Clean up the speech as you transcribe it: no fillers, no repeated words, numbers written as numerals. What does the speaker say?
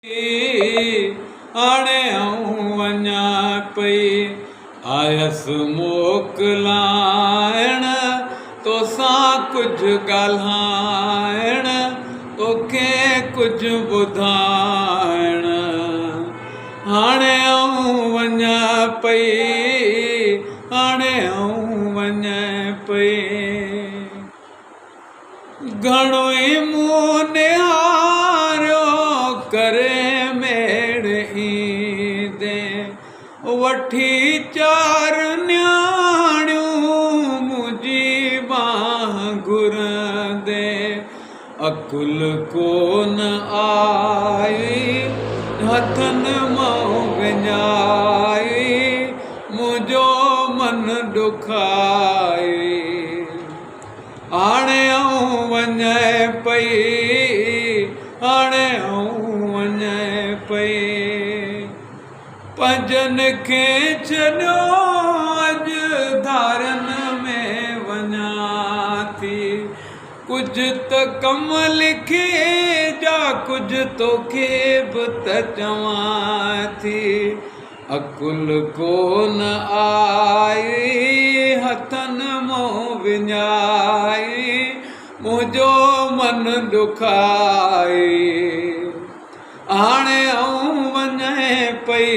हाणे आऊं वञा पई आयसि मोकिलाइण तोसां कुझु ॻाल्हाइण तोखे कुझु ॿुधाइण। हाणे आऊं वञा पई हाणे आऊं वञा पई घणो ई मूं निहारियो करे मेड़ ईंदे वठी चार न्याणियूं मुंहिंजी बाह घुरंदे अकुल कोन आई हथनि मां विञाई मुंहिंजो मन ॾुखाई। हाणे आऊं वञा पई हाणे आऊं वञा पई पंजनि खे छॾियो अॼु धारनि में वञा थी कुझु त कम लिखी जा कुझु तोखे बि त चवां थी। अकुल कोन आई हथनि मां विञाई मुंहिंजो मन ॾुखाई। हाणे आऊं वञा पई